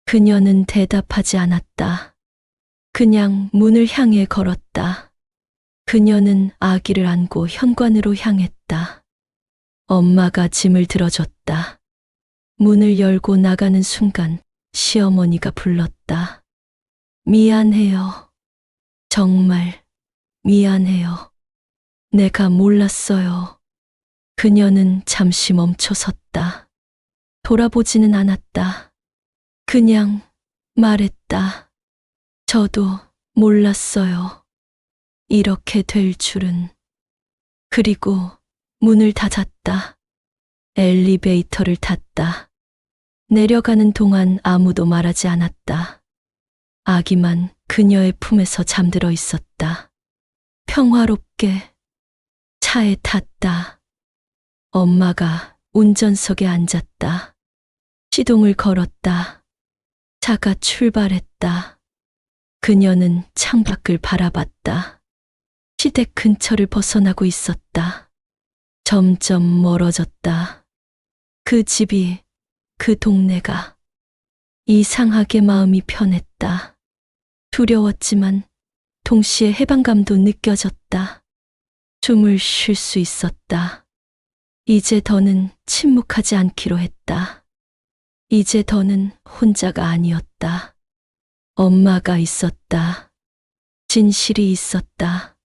그녀는 대답하지 않았다. 그냥 문을 향해 걸었다. 그녀는 아기를 안고 현관으로 향했다. 엄마가 짐을 들어줬다. 문을 열고 나가는 순간 시어머니가 불렀다. 미안해요. 정말 미안해요. 내가 몰랐어요. 그녀는 잠시 멈춰 섰다. 돌아보지는 않았다. 그냥 말했다. 저도 몰랐어요. 이렇게 될 줄은. 그리고 문을 닫았다. 엘리베이터를 탔다. 내려가는 동안 아무도 말하지 않았다. 아기만 그녀의 품에서 잠들어 있었다. 평화롭게 차에 탔다. 엄마가 운전석에 앉았다. 시동을 걸었다. 차가 출발했다. 그녀는 창밖을 바라봤다. 시댁 근처를 벗어나고 있었다. 점점 멀어졌다. 그 집이, 그 동네가. 이상하게 마음이 편했다. 두려웠지만 동시에 해방감도 느껴졌다. 숨을 쉴 수 있었다. 이제 더는 침묵하지 않기로 했다. 이제 더는 혼자가 아니었다. 엄마가 있었다. 진실이 있었다.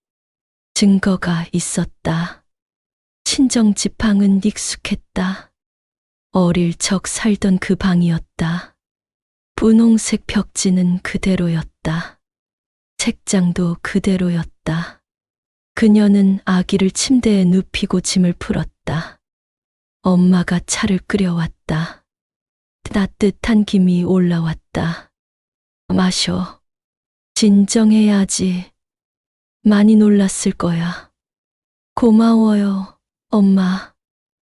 증거가 있었다. 친정 집 방은 익숙했다. 어릴 적 살던 그 방이었다. 분홍색 벽지는 그대로였다. 책장도 그대로였다. 그녀는 아기를 침대에 눕히고 짐을 풀었다. 엄마가 차를 끓여왔다. 따뜻한 김이 올라왔다. 마셔. 진정해야지. 많이 놀랐을 거야. 고마워요, 엄마.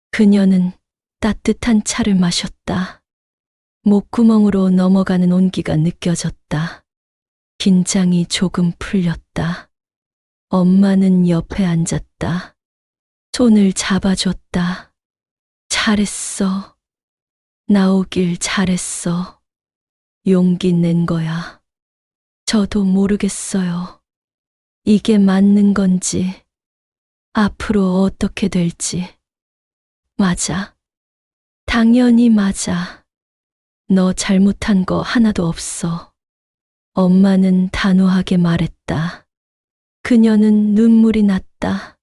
그녀는 따뜻한 차를 마셨다. 목구멍으로 넘어가는 온기가 느껴졌다. 긴장이 조금 풀렸다. 엄마는 옆에 앉았다. 손을 잡아줬다. 잘했어. 나오길 잘했어. 용기 낸 거야. 저도 모르겠어요. 이게 맞는 건지, 앞으로 어떻게 될지. 맞아. 당연히 맞아. 너 잘못한 거 하나도 없어. 엄마는 단호하게 말했다. 그녀는 눈물이 났다.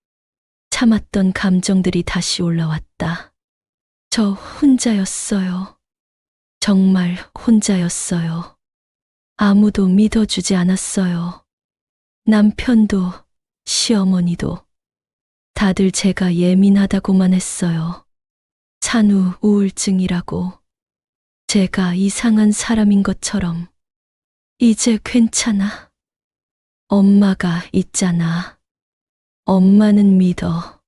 참았던 감정들이 다시 올라왔다. 저 혼자였어요. 정말 혼자였어요. 아무도 믿어주지 않았어요. 남편도, 시어머니도. 다들 제가 예민하다고만 했어요. 산후 우울증이라고. 제가 이상한 사람인 것처럼. 이제 괜찮아. 엄마가 있잖아. 엄마는 믿어.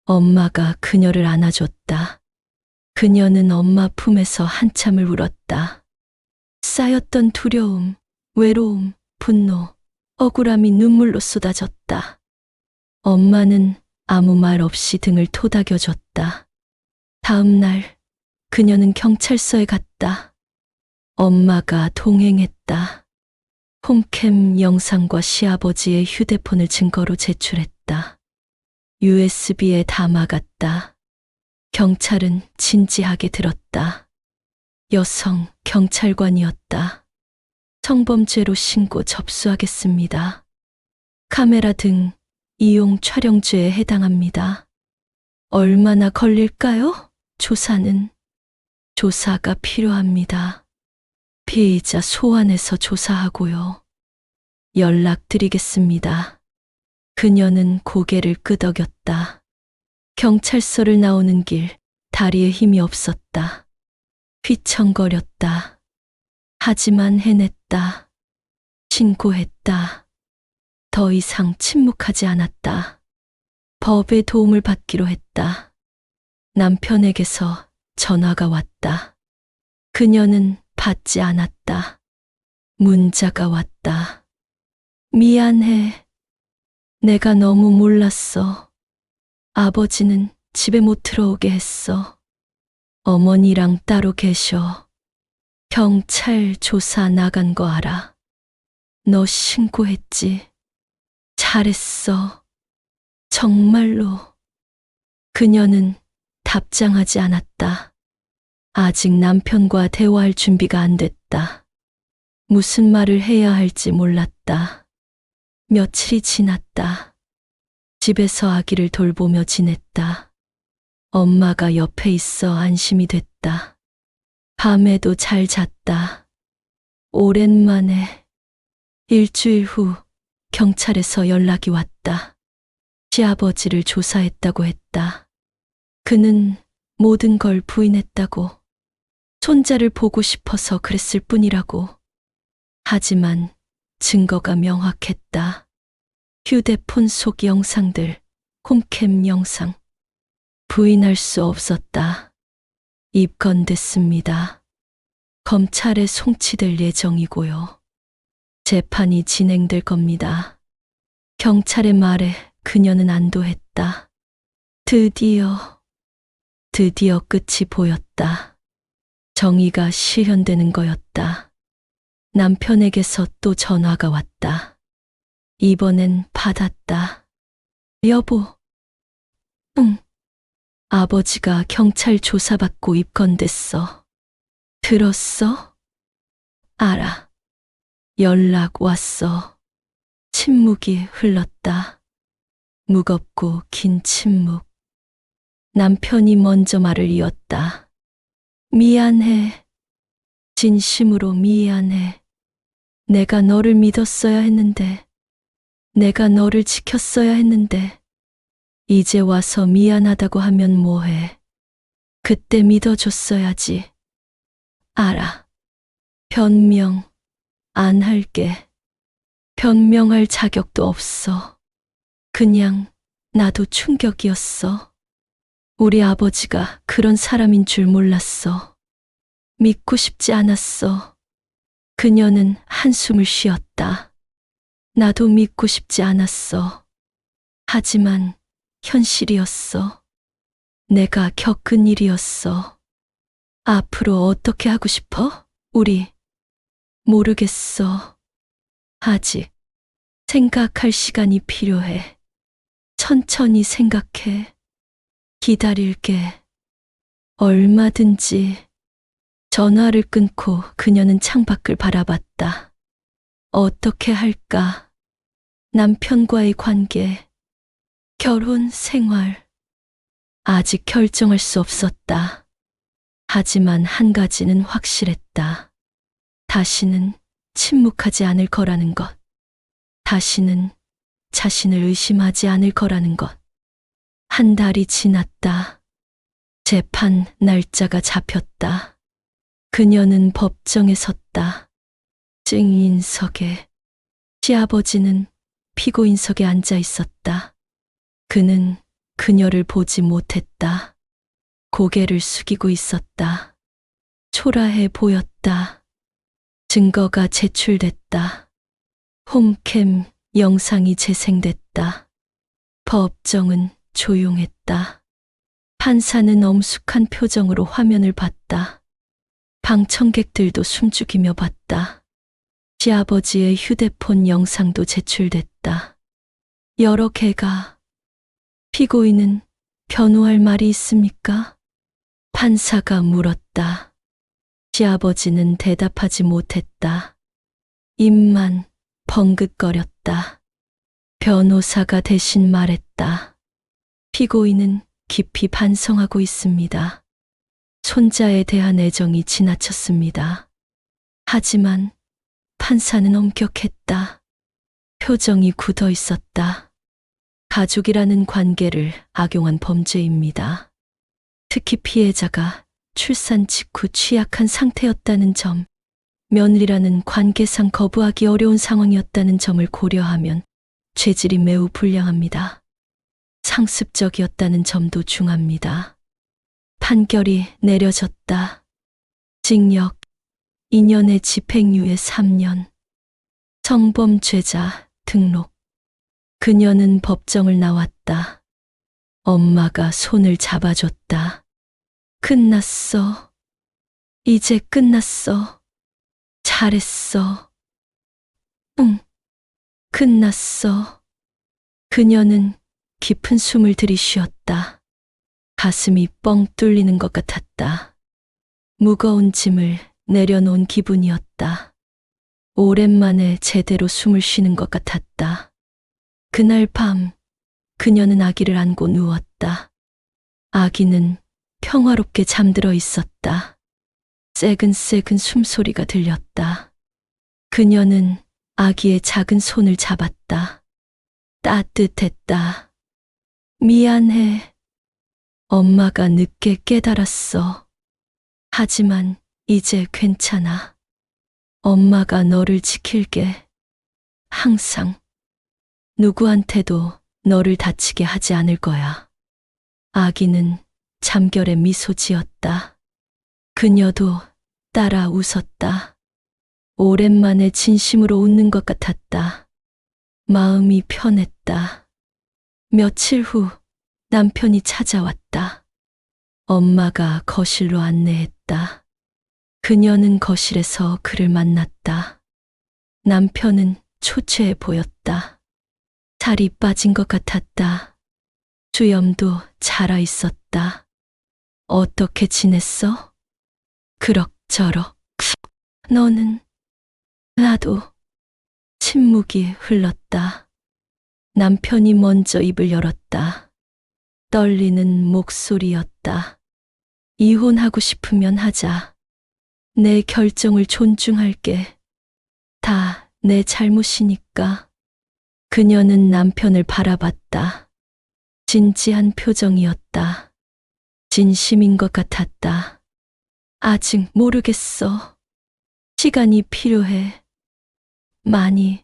엄마가 그녀를 안아줬다. 그녀는 엄마 품에서 한참을 울었다. 쌓였던 두려움, 외로움, 분노, 억울함이 눈물로 쏟아졌다. 엄마는 아무 말 없이 등을 토닥여줬다. 다음 날 그녀는 경찰서에 갔다. 엄마가 동행했다. 홈캠 영상과 시아버지의 휴대폰을 증거로 제출했다. USB에 담아갔다. 경찰은 진지하게 들었다. 여성 경찰관이었다. 성범죄로 신고 접수하겠습니다. 카메라 등 이용 촬영죄에 해당합니다. 얼마나 걸릴까요? 조사는. 조사가 필요합니다. 피의자 소환해서 조사하고요. 연락드리겠습니다. 그녀는 고개를 끄덕였다. 경찰서를 나오는 길, 다리에 힘이 없었다. 휘청거렸다. 하지만 해냈다. 신고했다. 더 이상 침묵하지 않았다. 법의 도움을 받기로 했다. 남편에게서 전화가 왔다. 그녀는 받지 않았다. 문자가 왔다. 미안해. 내가 너무 몰랐어. 아버지는 집에 못 들어오게 했어. 어머니랑 따로 계셔. 경찰 조사 나간 거 알아. 너 신고했지. 잘했어. 정말로. 그녀는 답장하지 않았다. 아직 남편과 대화할 준비가 안 됐다. 무슨 말을 해야 할지 몰랐다. 며칠이 지났다. 집에서 아기를 돌보며 지냈다. 엄마가 옆에 있어 안심이 됐다. 밤에도 잘 잤다. 오랜만에 일주일 후 경찰에서 연락이 왔다. 시아버지를 조사했다고 했다. 그는 모든 걸 부인했다고. 손자를 보고 싶어서 그랬을 뿐이라고. 하지만 증거가 명확했다. 휴대폰 속 영상들, 홈캠 영상. 부인할 수 없었다. 입건됐습니다. 검찰에 송치될 예정이고요. 재판이 진행될 겁니다. 경찰의 말에 그녀는 안도했다. 드디어 끝이 보였다. 정의가 실현되는 거였다. 남편에게서 또 전화가 왔다. 이번엔 받았다. 여보. 응. 아버지가 경찰 조사받고 입건됐어. 들었어? 알아. 연락 왔어. 침묵이 흘렀다. 무겁고 긴 침묵. 남편이 먼저 말을 이었다. 미안해. 진심으로 미안해. 내가 너를 믿었어야 했는데, 내가 너를 지켰어야 했는데, 이제 와서 미안하다고 하면 뭐해. 그때 믿어줬어야지. 알아. 변명 안 할게. 변명할 자격도 없어. 그냥 나도 충격이었어. 우리 아버지가 그런 사람인 줄 몰랐어. 믿고 싶지 않았어. 그녀는 한숨을 쉬었다. 나도 믿고 싶지 않았어. 하지만 현실이었어. 내가 겪은 일이었어. 앞으로 어떻게 하고 싶어? 우리. 모르겠어. 아직 생각할 시간이 필요해. 천천히 생각해. 기다릴게. 얼마든지. 전화를 끊고 그녀는 창밖을 바라봤다. 어떻게 할까? 남편과의 관계, 결혼 생활. 아직 결정할 수 없었다. 하지만 한 가지는 확실했다. 다시는 침묵하지 않을 거라는 것. 다시는 자신을 의심하지 않을 거라는 것. 한 달이 지났다. 재판 날짜가 잡혔다. 그녀는 법정에 섰다. 증인석에. 시아버지는 피고인석에 앉아 있었다. 그는 그녀를 보지 못했다. 고개를 숙이고 있었다. 초라해 보였다. 증거가 제출됐다. 홈캠 영상이 재생됐다. 법정은 조용했다. 판사는 엄숙한 표정으로 화면을 봤다. 방청객들도 숨죽이며 봤다. 시아버지의 휴대폰 영상도 제출됐다. 여러 개가. 피고인은 변호할 말이 있습니까? 판사가 물었다. 시아버지는 대답하지 못했다. 입만 벙긋거렸다. 변호사가 대신 말했다. 피고인은 깊이 반성하고 있습니다. 손자에 대한 애정이 지나쳤습니다. 하지만 판사는 엄격했다. 표정이 굳어 있었다. 가족이라는 관계를 악용한 범죄입니다. 특히 피해자가 출산 직후 취약한 상태였다는 점, 며느리라는 관계상 거부하기 어려운 상황이었다는 점을 고려하면 죄질이 매우 불량합니다. 상습적이었다는 점도 중합니다. 판결이 내려졌다. 징역 2년에 집행유예 3년. 성범죄자 등록. 그녀는 법정을 나왔다. 엄마가 손을 잡아줬다. 끝났어. 이제 끝났어. 잘했어. 응. 끝났어. 그녀는 깊은 숨을 들이쉬었다. 가슴이 뻥 뚫리는 것 같았다. 무거운 짐을 내려놓은 기분이었다. 오랜만에 제대로 숨을 쉬는 것 같았다. 그날 밤 그녀는 아기를 안고 누웠다. 아기는 평화롭게 잠들어 있었다. 새근새근 숨소리가 들렸다. 그녀는 아기의 작은 손을 잡았다. 따뜻했다. 미안해. 엄마가 늦게 깨달았어. 하지만 이제 괜찮아. 엄마가 너를 지킬게. 항상. 누구한테도 너를 다치게 하지 않을 거야. 아기는 잠결에 미소 지었다. 그녀도 따라 웃었다. 오랜만에 진심으로 웃는 것 같았다. 마음이 편했다. 며칠 후 남편이 찾아왔다. 엄마가 거실로 안내했다. 그녀는 거실에서 그를 만났다. 남편은 초췌해 보였다. 살이 빠진 것 같았다. 수염도 자라 있었다. 어떻게 지냈어? 그럭저럭. 너는? 나도. 침묵이 흘렀다. 남편이 먼저 입을 열었다. 떨리는 목소리였다. 이혼하고 싶으면 하자. 내 결정을 존중할게. 다 내 잘못이니까. 그녀는 남편을 바라봤다. 진지한 표정이었다. 진심인 것 같았다. 아직 모르겠어. 시간이 필요해. 많이.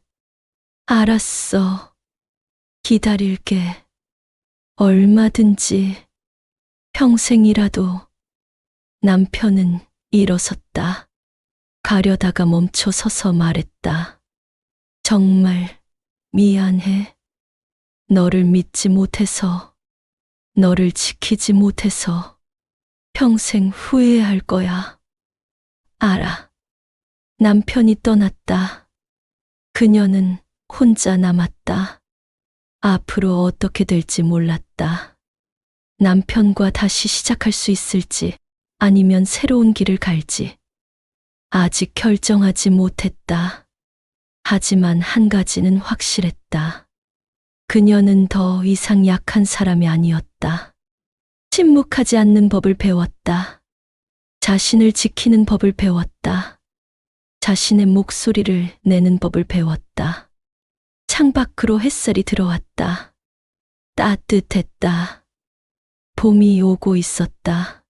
알았어. 기다릴게. 얼마든지. 평생이라도. 남편은 일어섰다. 가려다가 멈춰 서서 말했다. 정말 미안해. 너를 믿지 못해서, 너를 지키지 못해서 평생 후회할 거야. 알아. 남편이 떠났다. 그녀는 혼자 남았다. 앞으로 어떻게 될지 몰랐다. 남편과 다시 시작할 수 있을지 아니면 새로운 길을 갈지 아직 결정하지 못했다. 하지만 한 가지는 확실했다. 그녀는 더 이상 약한 사람이 아니었다. 침묵하지 않는 법을 배웠다. 자신을 지키는 법을 배웠다. 자신의 목소리를 내는 법을 배웠다. 창밖으로 햇살이 들어왔다. 따뜻했다. 봄이 오고 있었다.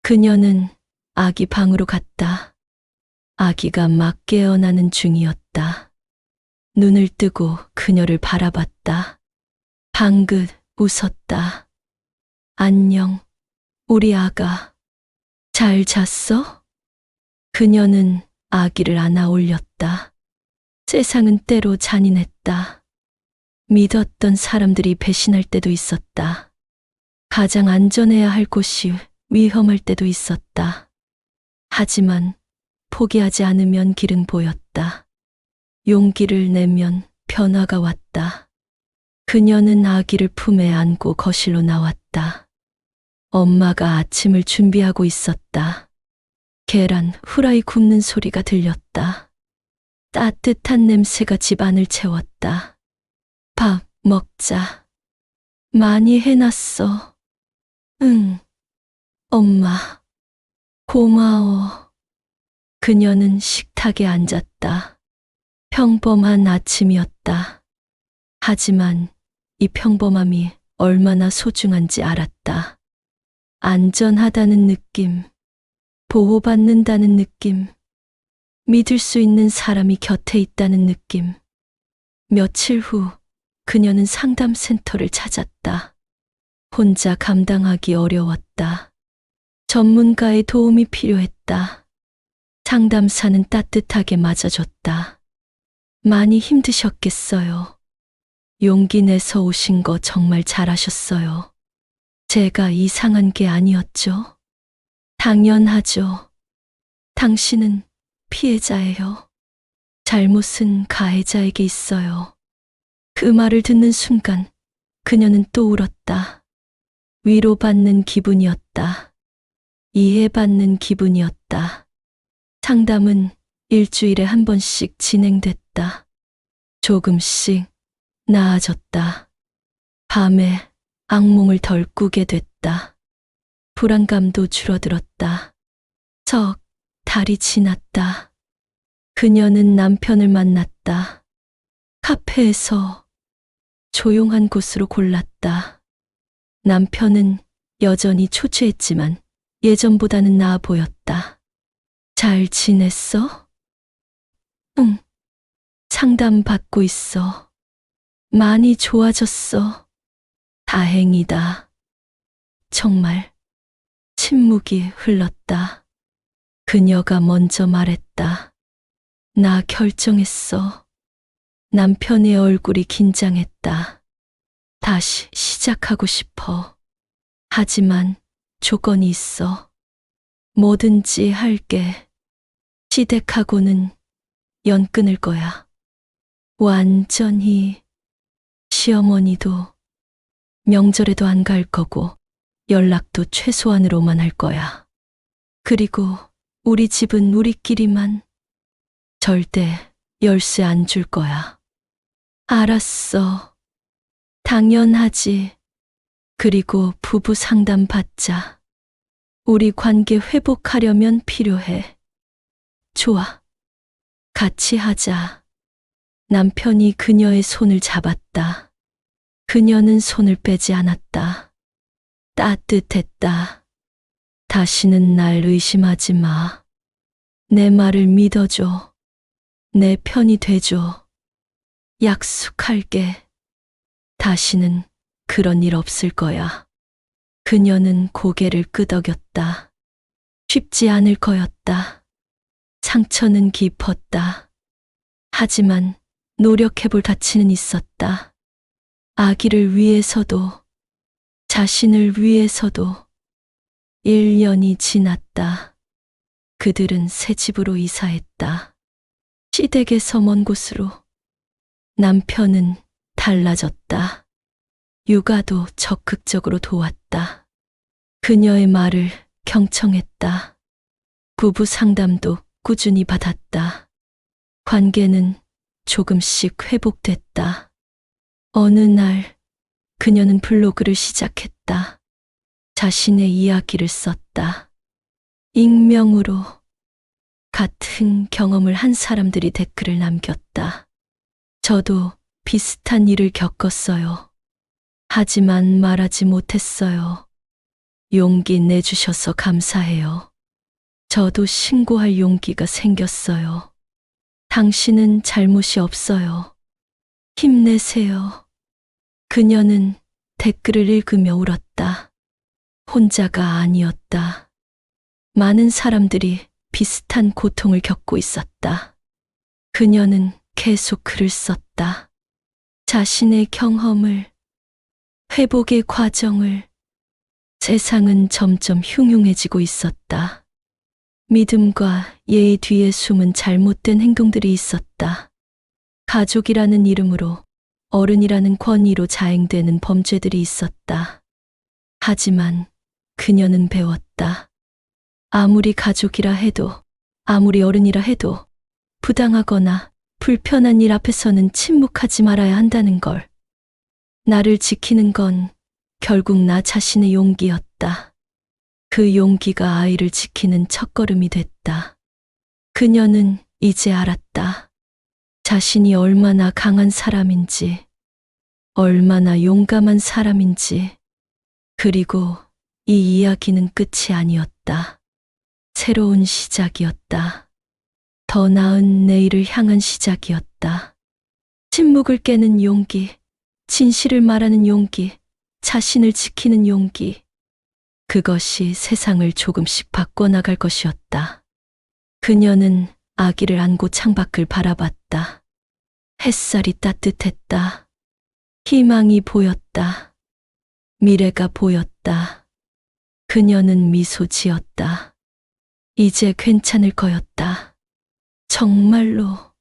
그녀는 아기 방으로 갔다. 아기가 막 깨어나는 중이었다. 눈을 뜨고 그녀를 바라봤다. 방긋 웃었다. 안녕, 우리 아가. 잘 잤어? 그녀는 아기를 안아 올렸다. 세상은 때로 잔인했다. 믿었던 사람들이 배신할 때도 있었다. 가장 안전해야 할 곳이 위험할 때도 있었다. 하지만 포기하지 않으면 길은 보였다. 용기를 내면 변화가 왔다. 그녀는 아기를 품에 안고 거실로 나왔다. 엄마가 아침을 준비하고 있었다. 계란 후라이 굽는 소리가 들렸다. 따뜻한 냄새가 집안을 채웠다. 밥 먹자. 많이 해놨어. 응. 엄마. 고마워. 그녀는 식탁에 앉았다. 평범한 아침이었다. 하지만 이 평범함이 얼마나 소중한지 알았다. 안전하다는 느낌, 보호받는다는 느낌, 믿을 수 있는 사람이 곁에 있다는 느낌. 며칠 후 그녀는 상담센터를 찾았다. 혼자 감당하기 어려웠다. 전문가의 도움이 필요했다. 상담사는 따뜻하게 맞아줬다. 많이 힘드셨겠어요. 용기 내서 오신 거 정말 잘하셨어요. 제가 이상한 게 아니었죠? 당연하죠. 당신은 피해자예요. 잘못은 가해자에게 있어요. 그 말을 듣는 순간 그녀는 또 울었다. 위로받는 기분이었다. 이해받는 기분이었다. 상담은 일주일에 한 번씩 진행됐다. 조금씩 나아졌다. 밤에 악몽을 덜 꾸게 됐다. 불안감도 줄어들었다. 달이 지났다. 그녀는 남편을 만났다. 카페에서 조용한 곳으로 골랐다. 남편은 여전히 초췌했지만 예전보다는 나아 보였다. 잘 지냈어? 응. 상담받고 있어. 많이 좋아졌어. 다행이다. 정말. 침묵이 흘렀다. 그녀가 먼저 말했다. 나 결정했어. 남편의 얼굴이 긴장했다. 다시 시작하고 싶어. 하지만 조건이 있어. 뭐든지 할게. 시댁하고는 연 끊을 거야. 완전히. 시어머니도 명절에도 안 갈 거고 연락도 최소한으로만 할 거야. 그리고 우리 집은 우리끼리만. 절대 열쇠 안 줄 거야. 알았어. 당연하지. 그리고 부부 상담 받자. 우리 관계 회복하려면 필요해. 좋아. 같이 하자. 남편이 그녀의 손을 잡았다. 그녀는 손을 빼지 않았다. 따뜻했다. 다시는 날 의심하지 마. 내 말을 믿어줘. 내 편이 돼줘. 약속할게. 다시는 그런 일 없을 거야. 그녀는 고개를 끄덕였다. 쉽지 않을 거였다. 상처는 깊었다. 하지만 노력해볼 가치는 있었다. 아기를 위해서도, 자신을 위해서도. 1년이 지났다. 그들은 새 집으로 이사했다. 시댁에서 먼 곳으로. 남편은 달라졌다. 육아도 적극적으로 도왔다. 그녀의 말을 경청했다. 부부 상담도 꾸준히 받았다. 관계는 조금씩 회복됐다. 어느 날 그녀는 블로그를 시작했다. 자신의 이야기를 썼다. 익명으로. 같은 경험을 한 사람들이 댓글을 남겼다. 저도 비슷한 일을 겪었어요. 하지만 말하지 못했어요. 용기 내주셔서 감사해요. 저도 신고할 용기가 생겼어요. 당신은 잘못이 없어요. 힘내세요. 그녀는 댓글을 읽으며 울었다. 혼자가 아니었다. 많은 사람들이 비슷한 고통을 겪고 있었다. 그녀는 계속 글을 썼다. 자신의 경험을, 회복의 과정을. 세상은 점점 흉흉해지고 있었다. 믿음과 예의 뒤에 숨은 잘못된 행동들이 있었다. 가족이라는 이름으로, 어른이라는 권위로 자행되는 범죄들이 있었다. 하지만 그녀는 배웠다. 아무리 가족이라 해도, 아무리 어른이라 해도 부당하거나 불편한 일 앞에서는 침묵하지 말아야 한다는 걸. 나를 지키는 건 결국 나 자신의 용기였다. 그 용기가 아이를 지키는 첫걸음이 됐다. 그녀는 이제 알았다. 자신이 얼마나 강한 사람인지, 얼마나 용감한 사람인지. 그리고 이 이야기는 끝이 아니었다. 새로운 시작이었다. 더 나은 내일을 향한 시작이었다. 침묵을 깨는 용기, 진실을 말하는 용기, 자신을 지키는 용기. 그것이 세상을 조금씩 바꿔나갈 것이었다. 그녀는 아기를 안고 창밖을 바라봤다. 햇살이 따뜻했다. 희망이 보였다. 미래가 보였다. 그녀는 미소 지었다. 이제 괜찮을 거였다. 정말로.